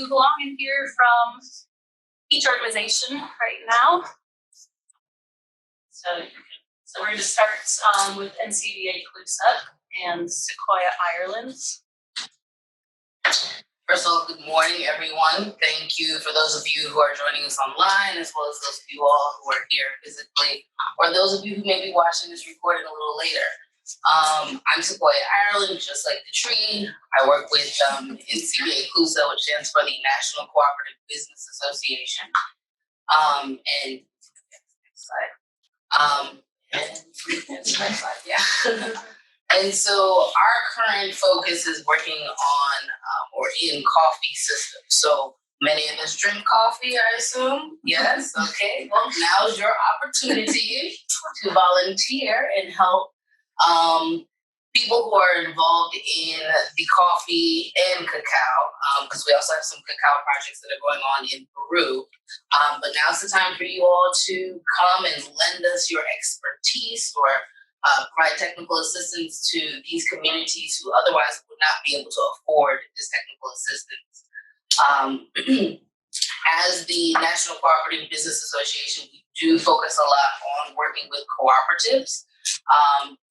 move along and hear from each organization right now. So we're going to start with NCBA-CLUSA and Sequoia, Ireland. First of all, good morning, everyone. Thank you for those of you who are joining us online, as well as those of you all who are here physically, or those of you who may be watching this recording a little later. I'm Sequoia, Ireland, just like the tree. I work with NCBA-CLUSA, which stands for the National Cooperative Business Association. And so our current focus is working on or in coffee systems. So many of us drink coffee, I assume. Yes, okay. Well, now's your opportunity to volunteer and help people who are involved in the coffee and cacao, because we also have some cacao projects that are going on in Peru. But now's the time for you all to come and lend us your expertise or provide technical assistance to these communities who otherwise would not be able to afford this technical assistance. As the National Cooperative Business Association, we do focus a lot on working with cooperatives.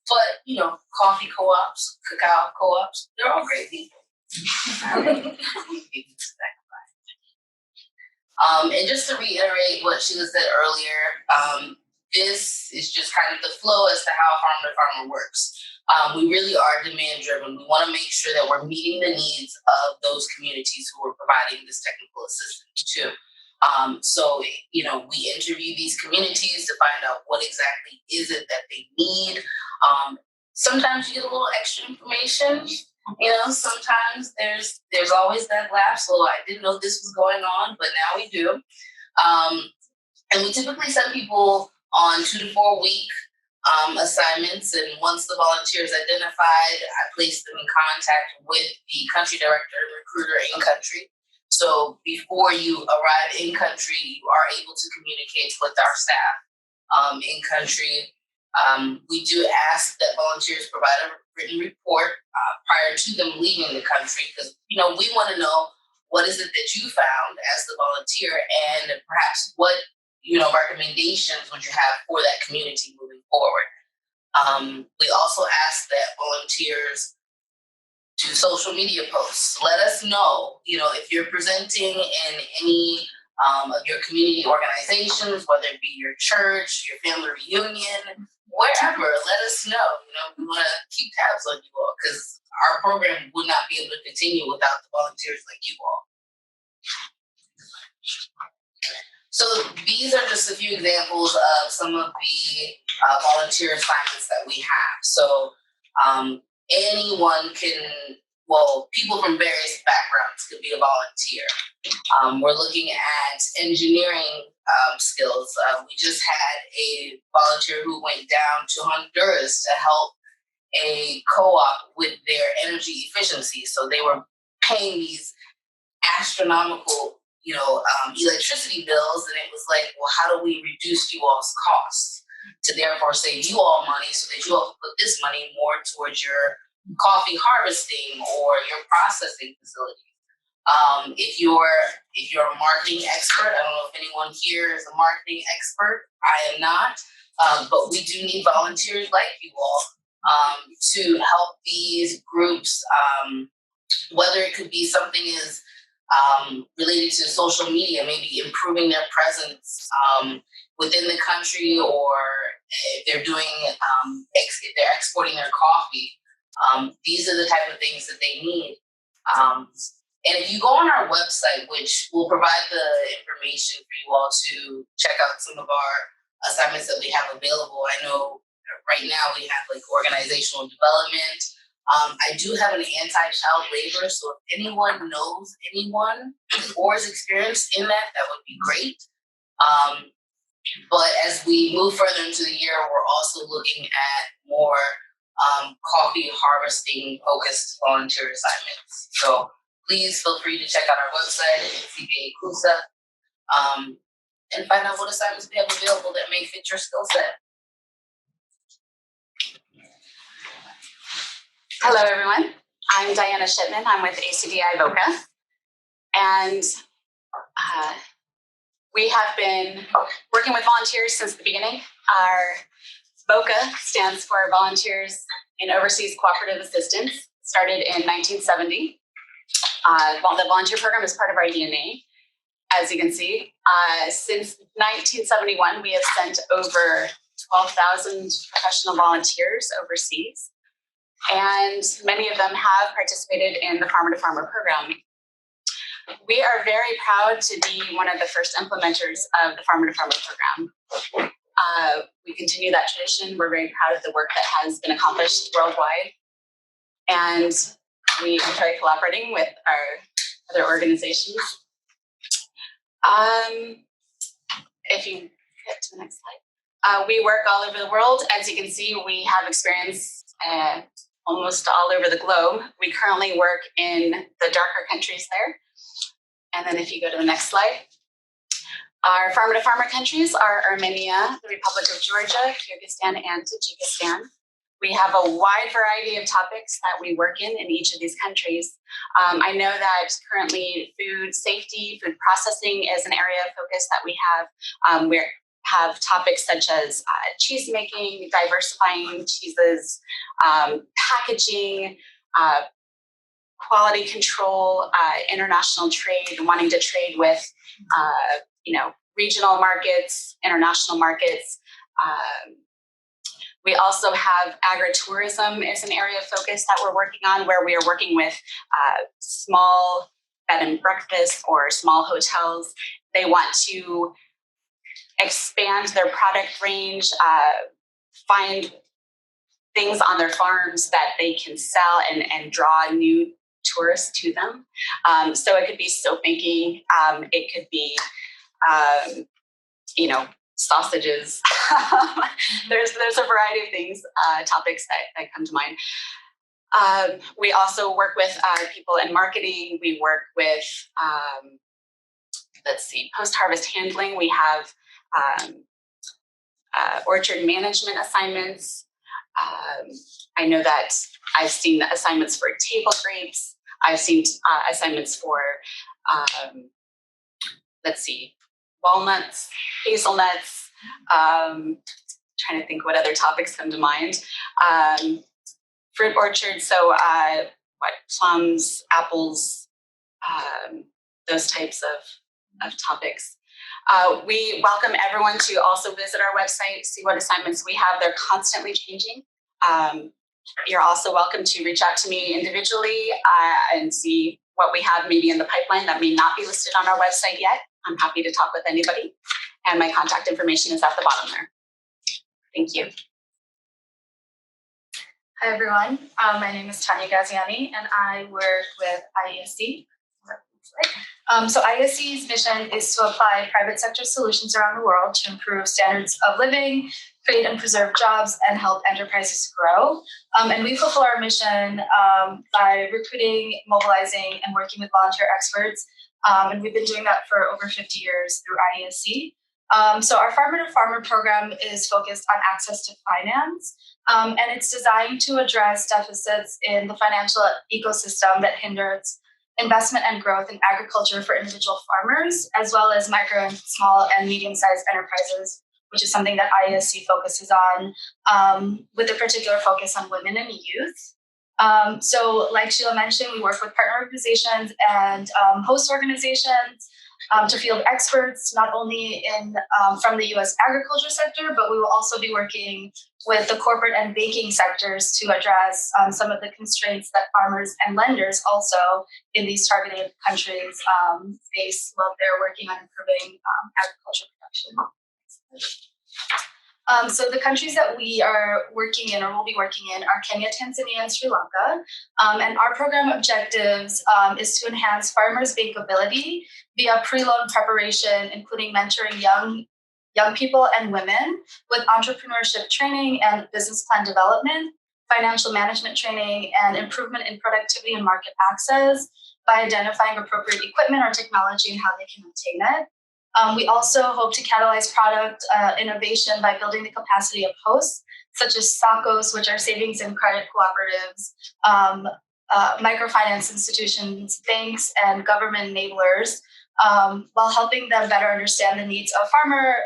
But, you know, coffee co-ops, cacao co-ops, they're all great people. And just to reiterate what Sheila said earlier, this is just kind of the flow as to how Farm to Farmer works. We really are demand driven. We want to make sure that we're meeting the needs of those communities who are providing this technical assistance to. So, you know, we interview these communities to find out what exactly is it that they need. Sometimes you get a little extra information. You know, sometimes there's always that lapse. So I didn't know this was going on, but now we do. And we typically send people on 2 to 4 week assignments. And once the volunteer is identified, I place them in contact with the country director and recruiter in country. So before you arrive in country, you are able to communicate with our staff in country. We do ask that volunteers provide a written report prior to them leaving the country, because, you know, we want to know what is it that you found as the volunteer, and perhaps what, you know, recommendations would you have for that community moving forward. We also ask that volunteers do social media posts. Let us know, you know, if you're presenting in any of your community organizations, whether it be your church, your family reunion, wherever, let us know. You know, we want to keep tabs on you all, because our program would not be able to continue without the volunteers like you all. So these are just a few examples of some of the volunteer assignments that we have. So anyone can, well, people from various backgrounds could be a volunteer. We're looking at engineering skills. We just had a volunteer who went down to Honduras to help a co-op with their energy efficiency. So they were paying these astronomical, you know, electricity bills, and it was like, well, how do we reduce you all's costs to therefore save you all money, so that you all can put this money more towards your coffee harvesting or your processing facilities. If you're a marketing expert, I don't know if anyone here is a marketing expert. I am not, but we do need volunteers like you all to help these groups, whether it could be something as related to social media, maybe improving their presence within the country, or if they're doing, if they're exporting their coffee. These are the type of things that they need. And if you go on our website, which will provide the information for you all to check out some of our assignments that we have available. I know right now we have like organizational development. I do have an anti-child labor, so if anyone knows anyone or is experienced in that, that would be great. But as we move further into the year, we're also looking at more coffee harvesting focused volunteer assignments. So please feel free to check out our website at NCBA-CLUSA and find out what assignments we have available that may fit your skill set. Hello, everyone. I'm Diana Shipman. I'm with ACDI-VOCA. And we have been working with volunteers since the beginning. Our VOCA stands for Volunteers in Overseas Cooperative Assistance, started in 1970. The volunteer program is part of our DNA. As you can see, since 1971, we have sent over 12,000 professional volunteers overseas, and many of them have participated in the Farmer to Farmer program. We are very proud to be one of the first implementers of the Farmer to Farmer program. We continue that tradition. We're very proud of the work that has been accomplished worldwide, and we enjoy collaborating with our other organizations. If you get to the next slide. We work all over the world. As you can see, we have experience almost all over the globe. We currently work in the darker countries there. And then if you go to the next slide. Our Farmer to Farmer countries are Armenia, the Republic of Georgia, Kyrgyzstan, and Tajikistan. We have a wide variety of topics that we work in each of these countries. I know that currently food safety, food processing is an area of focus that we have. We have topics such as cheese making, diversifying cheeses, packaging, quality control, international trade, wanting to trade with regional markets, international markets. We also have agritourism as an area of focus that we're working on, where we are working with small bed and breakfast or small hotels. They want to expand their product range, find things on their farms that they can sell and draw new tourists to them. So it could be soap making, it could be, sausages. There's a variety of things, topics that come to mind. We also work with people in marketing. We work with, post-harvest handling. We have orchard management assignments. I know that I've seen assignments for table grapes. I've seen assignments for, walnuts, hazelnuts. Trying to think what other topics come to mind. Fruit orchards, so plums, apples, those types of topics. We welcome everyone to also visit our website, see what assignments we have. They're constantly changing. You're also welcome to reach out to me individually and see what we have maybe in the pipeline that may not be listed on our website yet. I'm happy to talk with anybody, and my contact information is at the bottom there. Thank you. Hi, everyone. My name is Tanya Gaziani, and I work with IESC. So IESC's mission is to apply private sector solutions around the world to improve standards of living, create and preserve jobs, and help enterprises grow. And we fulfill our mission by recruiting, mobilizing, and working with volunteer experts. And we've been doing that for over 50 years through IESC. So our Farmer to Farmer program is focused on access to finance, and it's designed to address deficits in the financial ecosystem that hinders investment and growth in agriculture for individual farmers, as well as micro and small and medium-sized enterprises, which is something that IESC focuses on, with a particular focus on women and youth. So like Sheila mentioned, we work with partner organizations and host organizations to field experts, not only from the U.S. agriculture sector, but we will also be working with the corporate and banking sectors to address some of the constraints that farmers and lenders also in these targeted countries face while they're working on improving agriculture production. So the countries that we are working in or will be working in are Kenya, Tanzania, and Sri Lanka. And our program objectives is to enhance farmers' bankability via pre-loan preparation, including mentoring young people and women with entrepreneurship training and business plan development, financial management training, and improvement in productivity and market access by identifying appropriate equipment or technology and how they can obtain it. We also hope to catalyze product innovation by building the capacity of hosts, such as SACCOs, which are savings and credit cooperatives, microfinance institutions, banks, and government enablers, while helping them better understand the needs of farmer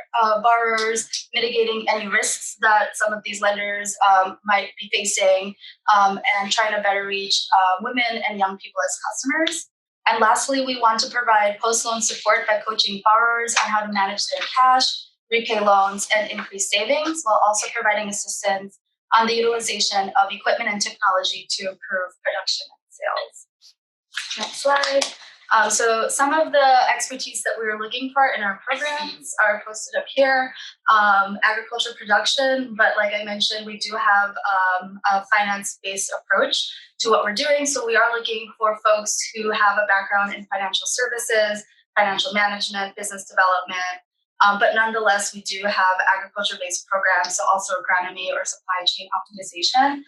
borrowers, mitigating any risks that some of these lenders might be facing, and trying to better reach women and young people as customers. And lastly, we want to provide post-loan support by coaching borrowers on how to manage their cash, repay loans, and increase savings, while also providing assistance on the utilization of equipment and technology to improve production and sales. Next slide. So some of the expertise that we were looking for in our programs are posted up here. Agriculture production, but like I mentioned, we do have a finance-based approach to what we're doing. So we are looking for folks who have a background in financial services, financial management, business development, but nonetheless, we do have agriculture-based programs, so also agronomy or supply chain optimization.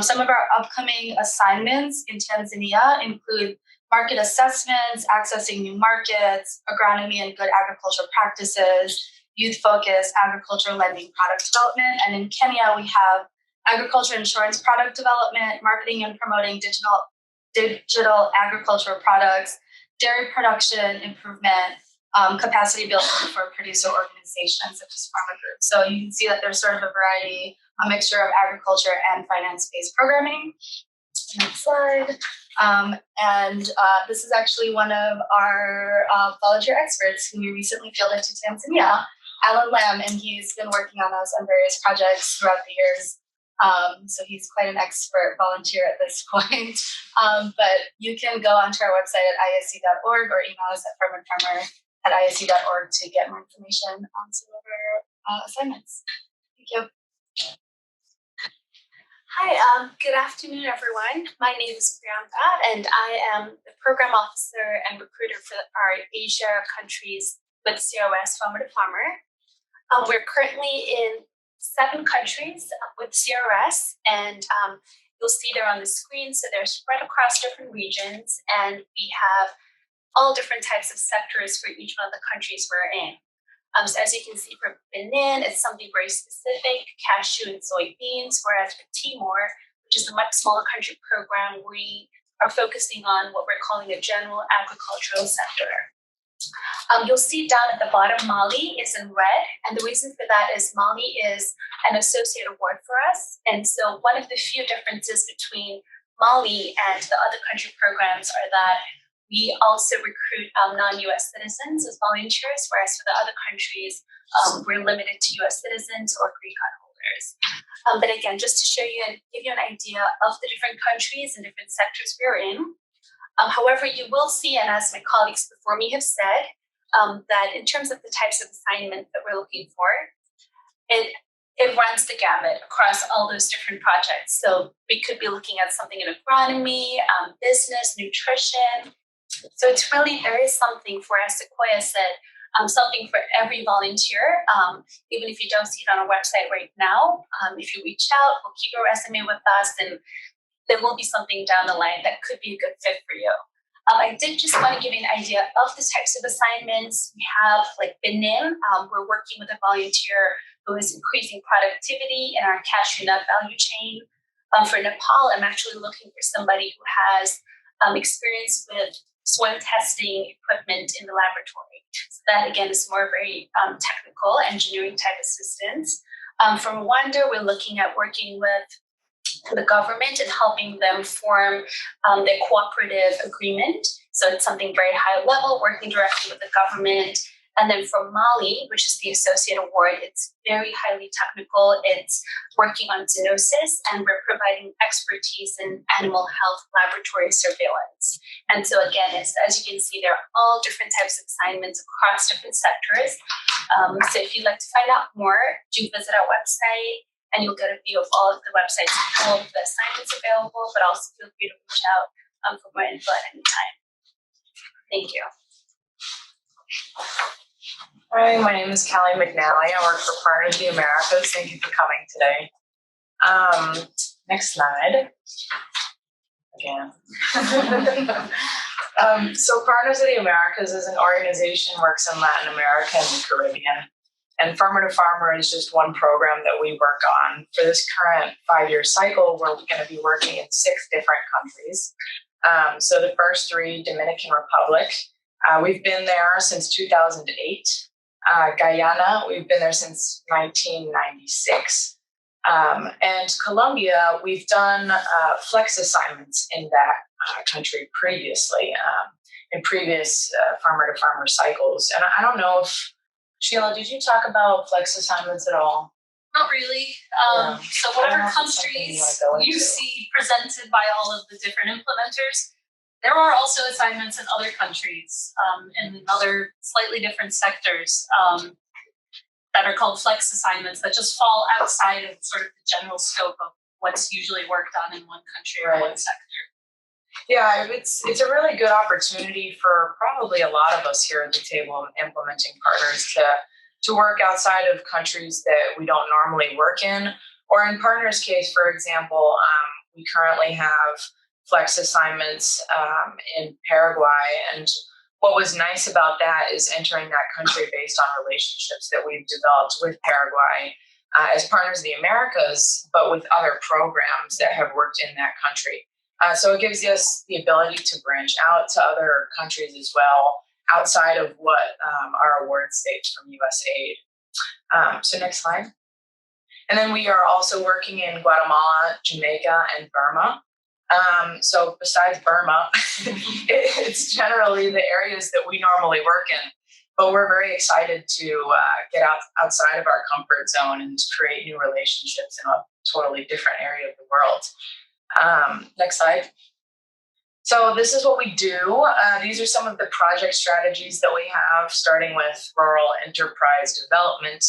Some of our upcoming assignments in Tanzania include market assessments, accessing new markets, agronomy and good agricultural practices, youth-focused agricultural lending product development. And in Kenya, we have agriculture insurance product development, marketing and promoting digital agricultural products, dairy production improvement, capacity building for producer organizations such as farmer groups. So you can see that there's sort of a variety, a mixture of agriculture and finance-based programming. Next slide. This is actually one of our volunteer experts who we recently fielded to Tanzania, Alan Lam, and he's been working on us on various projects throughout the years. So he's quite an expert volunteer at this point. But you can go onto our website at IESC.org or email us at farmerfarmer@IESC.org to get more information on some of our assignments. Thank you. Hi, good afternoon, everyone. My name is Priyanka, and I am the program officer and recruiter for our Asia countries with COS Farmer to Farmer. We're currently in 7 countries with CRS, and you'll see they're on the screen. So they're spread across different regions, and we have all different types of sectors for each one of the countries we're in. So as you can see for Benin, it's something very specific, cashew and soybeans, whereas for Timor, which is a much smaller country program, we are focusing on what we're calling a general agricultural sector. You'll see down at the bottom, Mali is in red, and the reason for that is Mali is an associate award for us. And so one of the few differences between Mali and the other country programs are that we also recruit non-US citizens as volunteers, whereas for the other countries, we're limited to US citizens or green card holders. But again, just to show you and give you an idea of the different countries and different sectors we're in. However, you will see, and as my colleagues before me have said, that in terms of the types of assignment that we're looking for, it runs the gamut across all those different projects. So we could be looking at something in agronomy, business, nutrition. So it's really, there is something for, as Sequoia said, something for every volunteer. Even if you don't see it on our website right now, if you reach out, we'll keep your resume with us, and there will be something down the line that could be a good fit for you. I did just want to give you an idea of the types of assignments. We have like Benin, we're working with a volunteer who is increasing productivity in our cashew nut value chain. For Nepal, I'm actually looking for somebody who has experience with soil testing equipment in the laboratory. So that again is more very technical engineering type assistance. For Rwanda, we're looking at working with the government and helping them form their cooperative agreement. So it's something very high level, working directly with the government. And then for Mali, which is the associate award, it's very highly technical. It's working on zoonosis, and we're providing expertise in animal health laboratory surveillance. And so again, as you can see, there are all different types of assignments across different sectors. So if you'd like to find out more, do visit our website, and you'll get a view of all of the websites, all of the assignments available, but also feel free to reach out for more info at any time. Thank you. Hi, my name is Callie McNally. I work for Partners of the Americas. Thank you for coming today. Next slide. Again. So Partners of the Americas is an organization that works in Latin America and the Caribbean. And Farmer to Farmer is just one program that we work on. For this current 5-year cycle, we're going to be working in 6 different countries. So the first 3, Dominican Republic, we've been there since 2008. Guyana, we've been there since 1996. And Colombia, we've done flex assignments in that country previously, in previous farmer to farmer cycles. And I don't know if, Sheila, did you talk about flex assignments at all? Not really. Yeah. So I don't know whatever if it's something you countries wanna go you into. see presented by all of the different implementers, there are also assignments in other countries, in other slightly different sectors, that are called flex assignments that just fall outside of sort of the general scope of what's usually worked on in one country or one Right. sector. Yeah, it's a really good opportunity for probably a lot of us here at the table, implementing partners, to work outside of countries that we don't normally work in. Or in partners' case, for example, we currently have flex assignments in Paraguay. And what was nice about that is entering that country based on relationships that we've developed with Paraguay as partners of the Americas, but with other programs that have worked in that country. So it gives us the ability to branch out to other countries as well, outside of what our award states from USAID. So next slide. And then we are also working in Guatemala, Jamaica, and Burma. So besides Burma, it's generally the areas that we normally work in. But we're very excited to get outside of our comfort zone and to create new relationships in a totally different area of the world. Next slide. So this is what we do. These are some of the project strategies that we have, starting with rural enterprise development.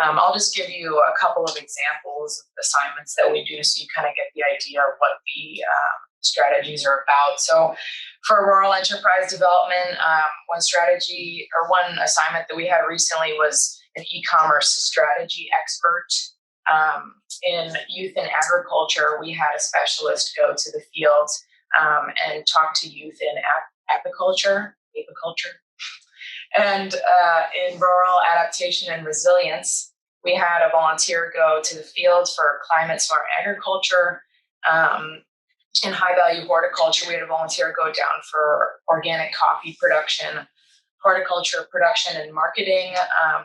I'll just give you a couple of examples of assignments that we do so you kind of get the idea of what the strategies are about. So for rural enterprise development, one strategy or one assignment that we had recently was an e-commerce strategy expert. In youth and agriculture, we had a specialist go to the field and talk to youth in apiculture. And in rural adaptation and resilience, we had a volunteer go to the field for climate smart agriculture. In high value horticulture, we had a volunteer go down for organic coffee production, horticulture production and marketing.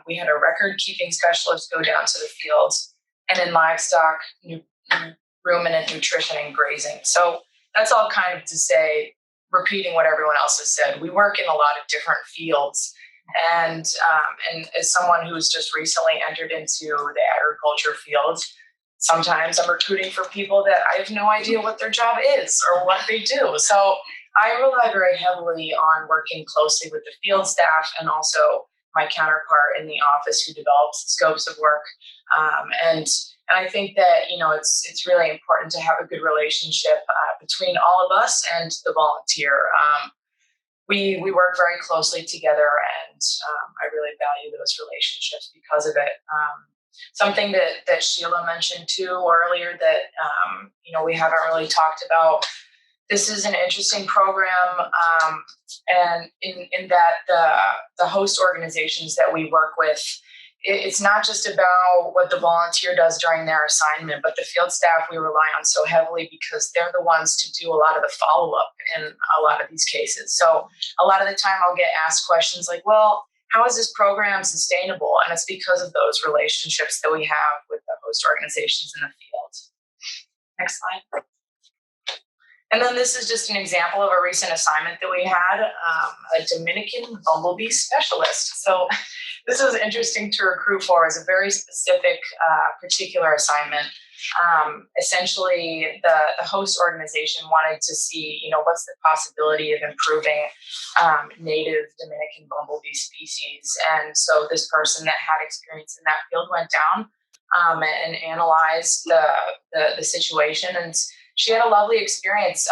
We had a record keeping specialist go down to the field. And in livestock, ruminant nutrition and grazing. So that's all kind of to say, repeating what everyone else has said, we work in a lot of different fields. And as someone who's just recently entered into the agriculture field, sometimes I'm recruiting for people that I have no idea what their job is or what they do. So I rely very heavily on working closely with the field staff and also my counterpart in the office who develops the scopes of work. And I think that, it's really important to have a good relationship between all of us and the volunteer. We work very closely together, and I really value those relationships because of it. Something that Sheila mentioned too earlier that we haven't really talked about. This is an interesting program, and in that the host organizations that we work with, it's not just about what the volunteer does during their assignment, but the field staff we rely on so heavily because they're the ones to do a lot of the follow-up in a lot of these cases. So a lot of the time I'll get asked questions like, well, how is this program sustainable? And it's because of those relationships that we have with the host organizations in the field. Next slide. And then this is just an example of a recent assignment that we had, a Dominican bumblebee specialist. So this was interesting to recruit for. It was a very specific, particular assignment. Essentially, the host organization wanted to see, what's the possibility of improving native Dominican bumblebee species. And so this person that had experience in that field went down and analyzed the situation. And she had a lovely experience,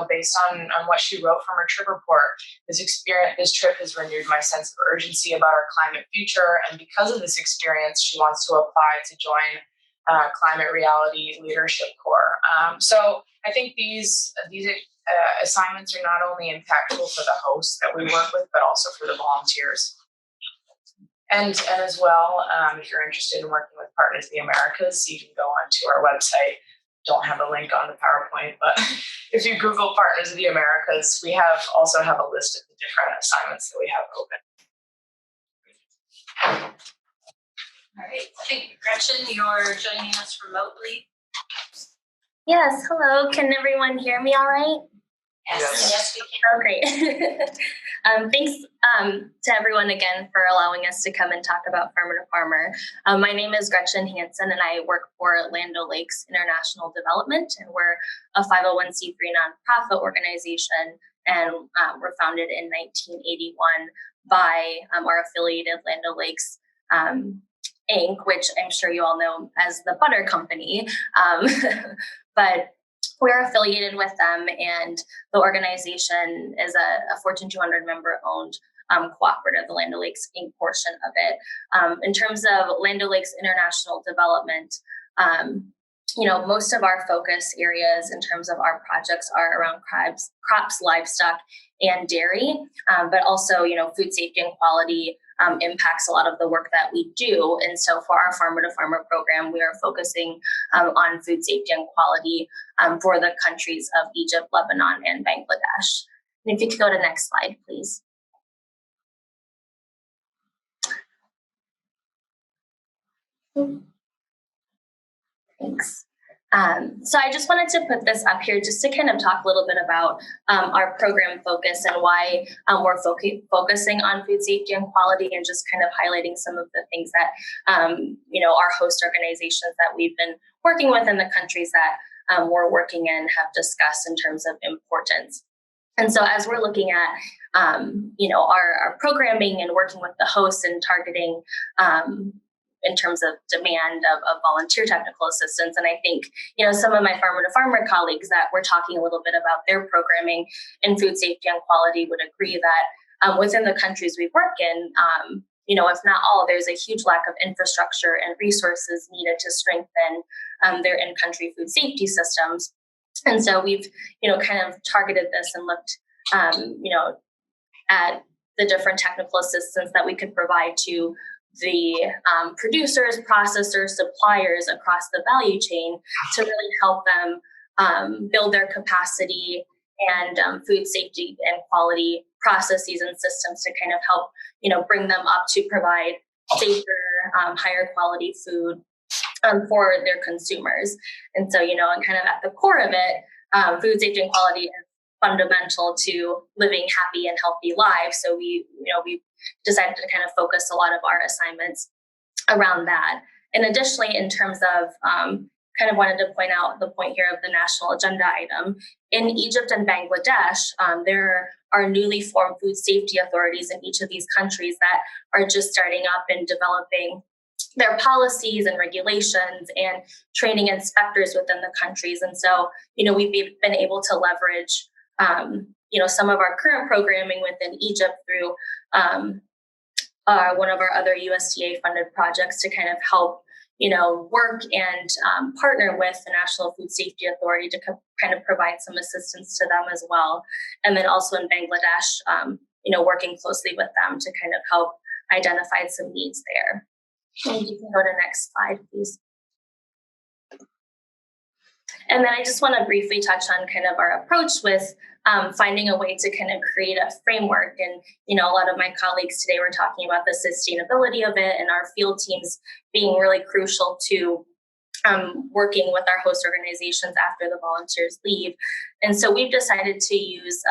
based on what she wrote from her trip report. This trip has renewed my sense of urgency about our climate future. And because of this experience, she wants to apply to join Climate Reality Leadership Corps. So I think these assignments are not only impactful for the hosts that we work with, but also for the volunteers. And as well, if you're interested in working with Partners of the Americas, you can go onto our website. Don't have a link on the PowerPoint, but if you Google Partners of the Americas, we also have a list of the different assignments that we have open. All right, I think Gretchen, you're joining us remotely. Yes, hello. Can everyone hear me all right? Yes, we can. Oh, great. Thanks to everyone again for allowing us to come and talk about Farmer to Farmer. My name is Gretchen Hansen, and I work for Land O'Lakes International Development, and we're a 501c3 nonprofit organization, and we're founded in 1981 by our affiliated Land O'Lakes Inc., which I'm sure you all know as the Butter Company, but we're affiliated with them, and the organization is a Fortune 200 member-owned cooperative, the Land O'Lakes Inc. portion of it. In terms of Land O'Lakes International Development, most of our focus areas in terms of our projects are around crops, livestock, and dairy, but also, food safety and quality impacts a lot of the work that we do. And so for our Farmer to Farmer program, we are focusing on food safety and quality for the countries of Egypt, Lebanon, and Bangladesh. And if you could go to next slide, please. Thanks. So I just wanted to put this up here just to kind of talk a little bit about our program focus and why we're focusing on food safety and quality, and just kind of highlighting some of the things that, our host organizations that we've been working with in the countries that we're working in have discussed in terms of importance. And so as we're looking at, our programming and working with the hosts and targeting in terms of demand of volunteer technical assistance. And I think, some of my Farmer to Farmer colleagues that were talking a little bit about their programming in food safety and quality would agree that within the countries we work in, if not all, there's a huge lack of infrastructure and resources needed to strengthen their in-country food safety systems. And so we've, kind of targeted this and looked, at the different technical assistance that we could provide to the producers, processors, suppliers across the value chain to really help them build their capacity and food safety and quality processes and systems to kind of help, bring them up to provide safer, higher quality food for their consumers. And so, and kind of at the core of it, food safety and quality is fundamental to living happy and healthy lives. So we decided to kind of focus a lot of our assignments around that. And additionally, in terms of kind of wanted to point out the point here of the national agenda item. In Egypt and Bangladesh, there are newly formed food safety authorities in each of these countries that are just starting up and developing their policies and regulations and training inspectors within the countries. And so, we've been able to leverage some of our current programming within Egypt through one of our other USDA funded projects to kind of help, work and partner with the National Food Safety Authority to kind of provide some assistance to them as well. And then also in Bangladesh, working closely with them to kind of help identify some needs there. And you can go to next slide, please. And then I just want to briefly touch on kind of our approach with finding a way to kind of create a framework. And, a lot of my colleagues today were talking about the sustainability of it and our field teams being really crucial to working with our host organizations after the volunteers leave. And so we've decided to use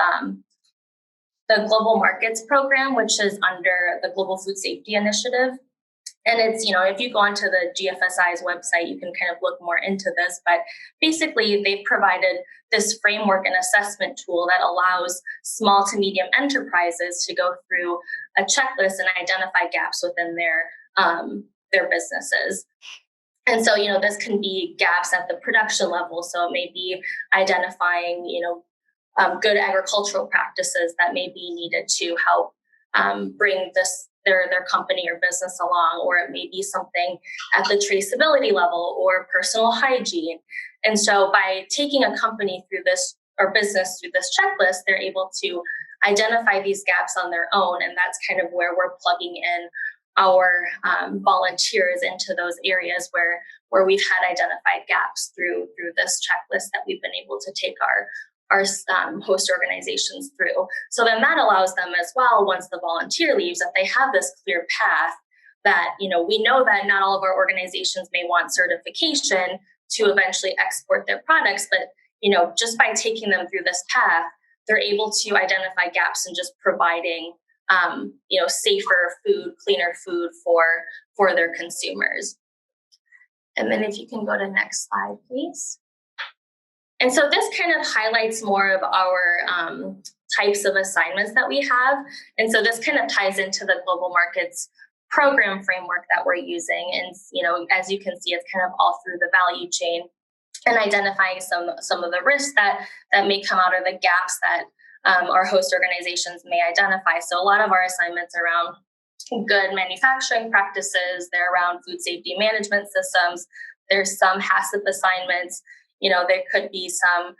the Global Markets Program, which is under the Global Food Safety Initiative. And it's, if you go onto the GFSI's website, you can kind of look more into this. But basically, they've provided this framework and assessment tool that allows small to medium enterprises to go through a checklist and identify gaps within their businesses. And so, this can be gaps at the production level. So it may be identifying, good agricultural practices that may be needed to help bring their company or business along, or it may be something at the traceability level or personal hygiene. And so by taking a company through this or business through this checklist, they're able to identify these gaps on their own. And that's kind of where we're plugging in our volunteers into those areas where we've had identified gaps through this checklist that we've been able to take our host organizations through. So then that allows them as well, once the volunteer leaves, that they have this clear path that, we know that not all of our organizations may want certification to eventually export their products, but, just by taking them through this path, they're able to identify gaps in just providing, safer food, cleaner food for their consumers. And then if you can go to next slide, please. And so this kind of highlights more of our types of assignments that we have. And so this kind of ties into the global markets program framework that we're using. And, as you can see, it's kind of all through the value chain and identifying some of the risks that may come out, or the gaps that our host organizations may identify. So a lot of our assignments are around good manufacturing practices. They're around food safety management systems. There's some HACCP assignments. There could be some,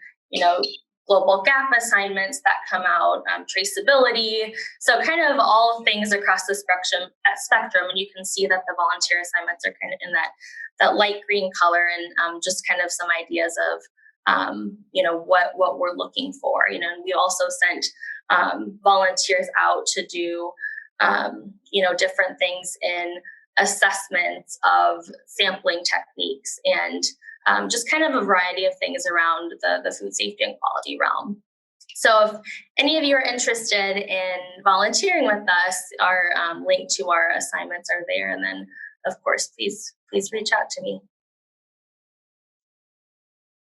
global gap assignments that come out, traceability. So kind of all things across the spectrum. And you can see that the volunteer assignments are kind of in that light green color, and just kind of some ideas of, what we're looking for. And we also sent volunteers out to do, different things in assessments of sampling techniques, and just kind of a variety of things around the food safety and quality realm. So if any of you are interested in volunteering with us, our link to our assignments are there. And then, of course, please reach out to me.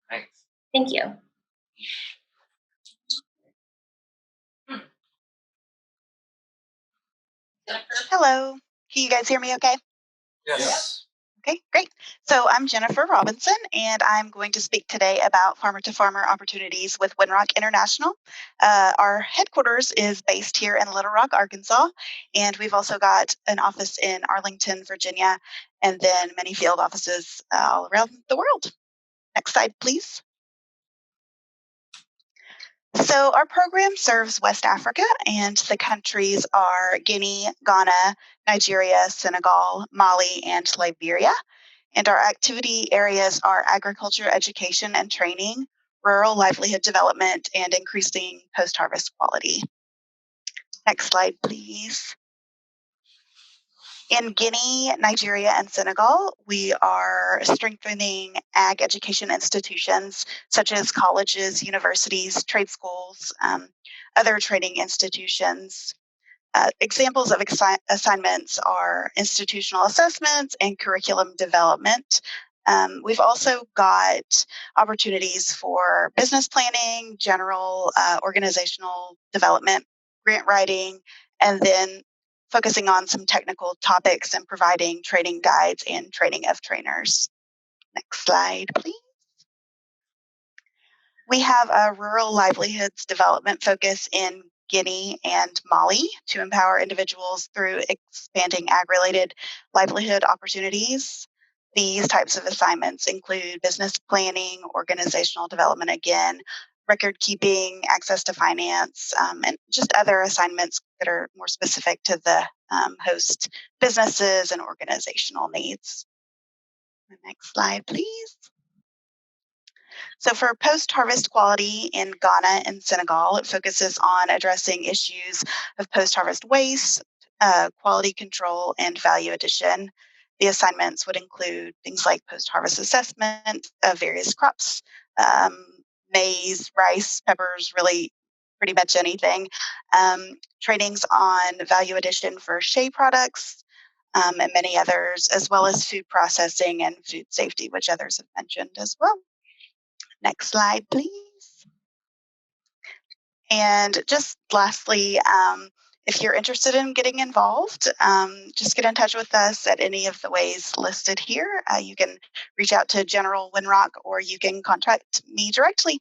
Thanks. Thank you. Hello, can you guys hear me okay? Yes. Okay, great. So I'm Jennifer Robinson, and I'm going to speak today about farmer-to-farmer opportunities with Winrock International. Our headquarters is based here in Little Rock, Arkansas, and we've also got an office in Arlington, Virginia, and then many field offices all around the world. Next slide, please. So our program serves West Africa, and the countries are Guinea, Ghana, Nigeria, Senegal, Mali, and Liberia. And our activity areas are agriculture, education, and training, rural livelihood development, and increasing post-harvest quality. Next slide, please. In Guinea, Nigeria, and Senegal, we are strengthening ag education institutions such as colleges, universities, trade schools, other training institutions. Examples of assignments are institutional assessments and curriculum development. We've also got opportunities for business planning, general organizational development, grant writing, and then focusing on some technical topics and providing training guides and training of trainers. Next slide, please. We have a rural livelihoods development focus in Guinea and Mali to empower individuals through expanding ag-related livelihood opportunities. These types of assignments include business planning, organizational development again, record keeping, access to finance, and just other assignments that are more specific to the host businesses and organizational needs. The next slide, please. So for post-harvest quality in Ghana and Senegal, it focuses on addressing issues of post-harvest waste, quality control, and value addition. The assignments would include things like post-harvest assessment of various crops, maize, rice, peppers, really pretty much anything. Trainings on value addition for shea products, and many others, as well as food processing and food safety, which others have mentioned as well. Next slide, please. And just lastly, if you're interested in getting involved, just get in touch with us at any of the ways listed here. You can reach out to General Winrock, or you can contact me directly.